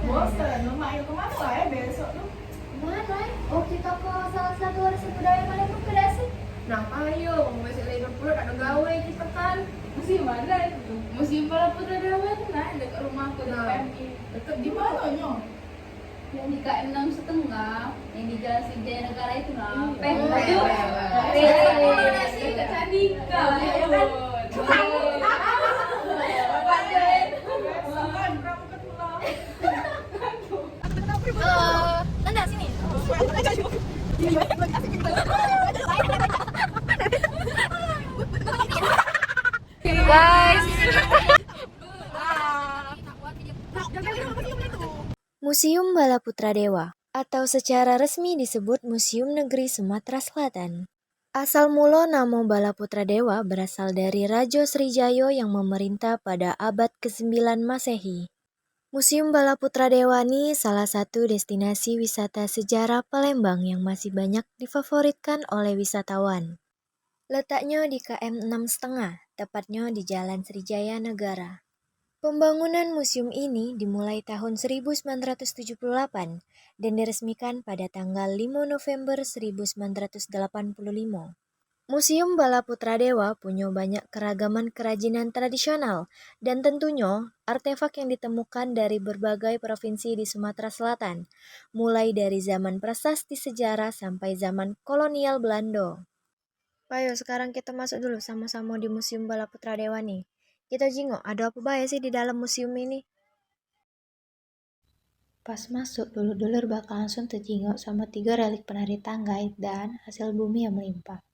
Bosan, mak ayo kemana lah ya besok tuh? Mana? Oh, kita ke salah satu warisan budaya Palembang ke sih. Nah ayo, mau besok libur pula ada gawe kita kan. Museum mana itu tuh? Museum Balaputra Dewa itu nah dekat rumahku di PMI. Dekat di mana nyo? Yang di KM 6,5, yang di Jalan Sriwijaya Negara itu lah. Dekat Candika. Ya kan? Nanda sini. Guys. Museum Balaputra Dewa atau secara resmi disebut Museum Negeri Sumatera Selatan. Asal mula nama Balaputra Dewa berasal dari Raja Sriwijaya yang memerintah pada abad ke-9 Masehi. Museum Balaputra Dewa ini salah satu destinasi wisata sejarah Palembang yang masih banyak difavoritkan oleh wisatawan. Letaknya di KM 6,5, tepatnya di Jalan Sriwijaya Negara. Pembangunan museum ini dimulai tahun 1978 dan diresmikan pada tanggal 5 November 1985. Museum Balaputra Dewa punya banyak keragaman kerajinan tradisional dan tentunya artefak yang ditemukan dari berbagai provinsi di Sumatera Selatan, mulai dari zaman prasasti sejarah sampai zaman kolonial Belanda. Ayo sekarang kita masuk dulu sama-sama di Museum Balaputra Dewa nih. Kita jingok, ada apa bahaya sih di dalam museum ini? Pas masuk, dulur-dulur bakal langsung terjingok sama 3 relik penari tanggai dan hasil bumi yang melimpah.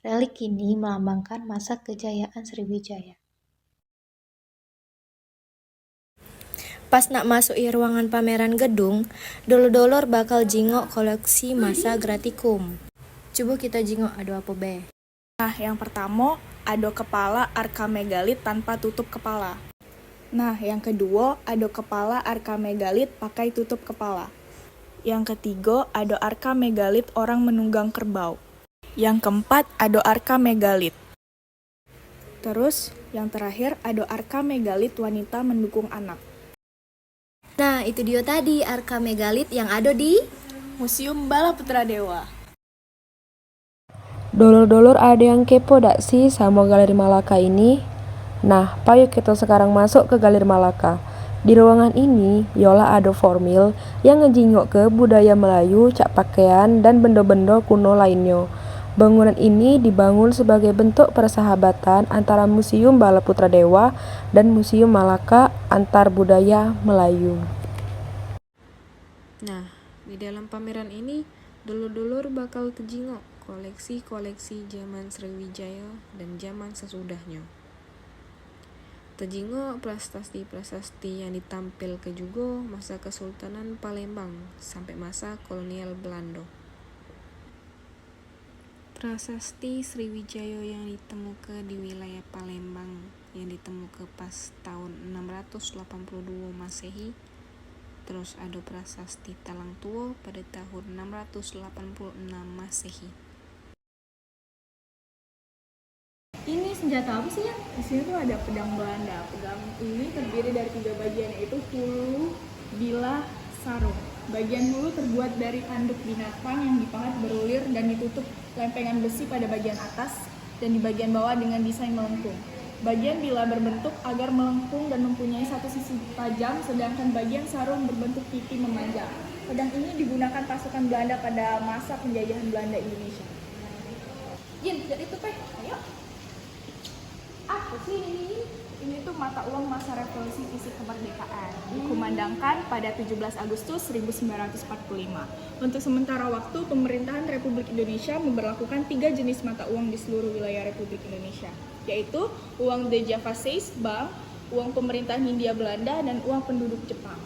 Relik ini melambangkan masa kejayaan Sriwijaya. Pas nak masuk ruangan pameran gedung, dulur-dulur bakal jingok koleksi masa gratikum. Coba kita jingok ada apa be? Nah, yang pertama ada kepala arka megalit tanpa tutup kepala. Nah, yang kedua ada kepala arka megalit pakai tutup kepala. Yang ketiga ada arka megalit orang menunggang kerbau. Yang keempat ada arka megalit. Terus, yang terakhir ada arka megalit wanita mendukung anak. Nah, itu dia tadi arka megalit yang ada di Museum Balaputra Dewa. Dulur-dulur ada yang kepo dak sih sama Galeri Malaka ini? Nah, payo kita sekarang masuk ke Galeri Malaka. Di ruangan ini, yola ada formil yang ngejingok ke budaya Melayu, cak pakaian, dan benda-benda kuno lainnya. Bangunan ini dibangun sebagai bentuk persahabatan antara Museum Balaputra Dewa dan Museum Malaka antar budaya Melayu. Nah, di dalam pameran ini, dulur-dulur bakal terjingok koleksi-koleksi zaman Sriwijaya dan zaman sesudahnya. Terjingok prasasti-prasasti yang ditampilkan juga masa Kesultanan Palembang sampai masa kolonial Belanda. Prasasti Sriwijaya yang ditemukan di wilayah Palembang yang ditemukan pas tahun 682 Masehi. Terus ada prasasti Talang Tua pada tahun 686 Masehi. Ini senjata apa sih ya? Di sini tuh ada pedang Belanda. Pedang ini terdiri dari 3 bagian, yaitu hulu, bilah, sarung. Bagian hulu terbuat dari tanduk binatang yang dipahat berulir dan ditutup lempengan besi pada bagian atas dan di bagian bawah dengan desain melengkung. Bagian bilah berbentuk agar melengkung dan mempunyai satu sisi tajam, sedangkan bagian sarung berbentuk pipi memanjang. Pedang ini digunakan pasukan Belanda pada masa penjajahan Belanda Indonesia. Jin, lihat itu Peh, ayo. Apa sih ini? Ini tuh mata uang masa revolusi fisik kemerdekaan, dikumandangkan pada 17 Agustus 1945. Untuk sementara waktu, pemerintahan Republik Indonesia memberlakukan 3 jenis mata uang di seluruh wilayah Republik Indonesia, yaitu uang De Javaseis Bank, uang pemerintahan Hindia Belanda, dan uang penduduk Jepang.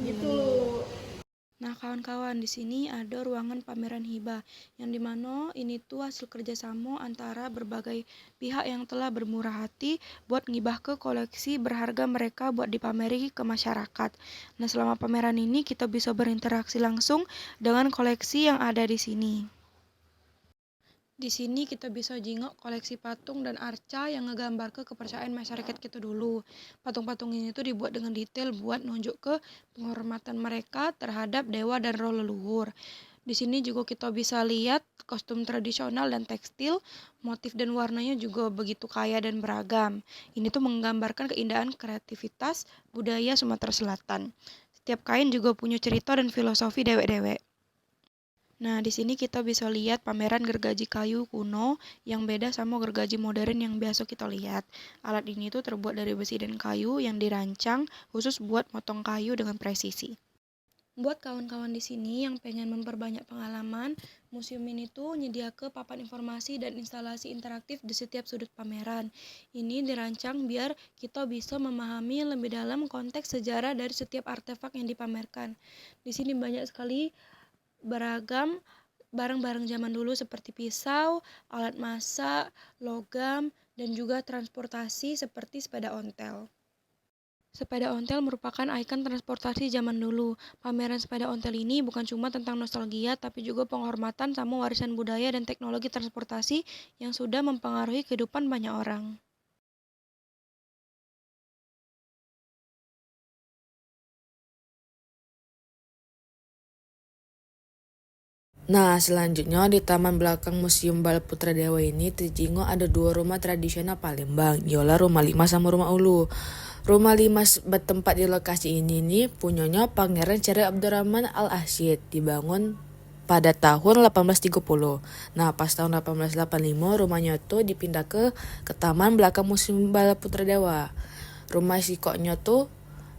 Gitu. Nah kawan-kawan, di sini ada ruangan pameran hibah yang dimana ini tuh hasil kerjasama antara berbagai pihak yang telah bermurah hati buat ngibah ke koleksi berharga mereka buat dipameri ke masyarakat. Nah selama pameran ini kita bisa berinteraksi langsung dengan koleksi yang ada di sini. Di sini kita bisa jingok koleksi patung dan arca yang ngegambar ke kepercayaan masyarakat kita dulu. Patung-patung ini tuh dibuat dengan detail buat nunjuk ke penghormatan mereka terhadap dewa dan roh leluhur. Di sini juga kita bisa lihat kostum tradisional dan tekstil, motif dan warnanya juga begitu kaya dan beragam. Ini tuh menggambarkan keindahan kreativitas budaya Sumatera Selatan. Setiap kain juga punya cerita dan filosofi dewek-dewek. Nah, di sini kita bisa lihat pameran gergaji kayu kuno yang beda sama gergaji modern yang biasa kita lihat. Alat ini tuh terbuat dari besi dan kayu yang dirancang khusus buat motong kayu dengan presisi. Buat kawan-kawan di sini yang pengen memperbanyak pengalaman, museum ini tuh nyediake papan informasi dan instalasi interaktif di setiap sudut pameran. Ini dirancang biar kita bisa memahami lebih dalam konteks sejarah dari setiap artefak yang dipamerkan. Di sini banyak sekali beragam barang-barang zaman dulu seperti pisau, alat masak, logam, dan juga transportasi seperti sepeda ontel. Sepeda ontel merupakan ikon transportasi zaman dulu. Pameran sepeda ontel ini bukan cuma tentang nostalgia, tapi juga penghormatan sama warisan budaya dan teknologi transportasi yang sudah mempengaruhi kehidupan banyak orang. Nah, selanjutnya di taman belakang Museum Bala Putra Dewa ini terjingok ada dua rumah tradisional Palembang, ialah Rumah Limas sama Rumah Ulu. Rumah Limas bertempat di lokasi ini nih punyanya Pangeran Syarif Abdurrahman Al-Asyid, dibangun pada tahun 1830. Nah, pas tahun 1885 rumahnya tuh dipindah ke taman belakang Museum Bala Putra Dewa. Rumah sikoknya tuh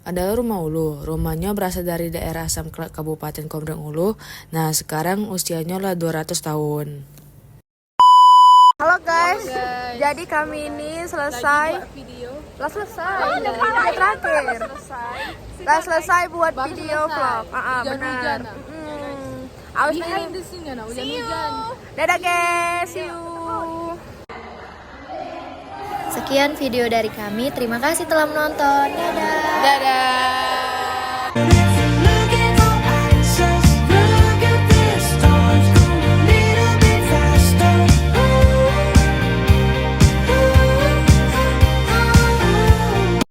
adalah Rumah Ulu. Rumahnya berasal dari daerah Asam Kelak Kabupaten Komering Ulu. Nah, sekarang usianya lah 200 tahun. Halo guys, jadi kami ini selesai. Lah selesai. Terakhir. Lah selesai buat video vlog. Benar. Awas nih. See you. Dadah guys, see you. Sekian video dari kami, terima kasih telah menonton. Dadah! Dadah.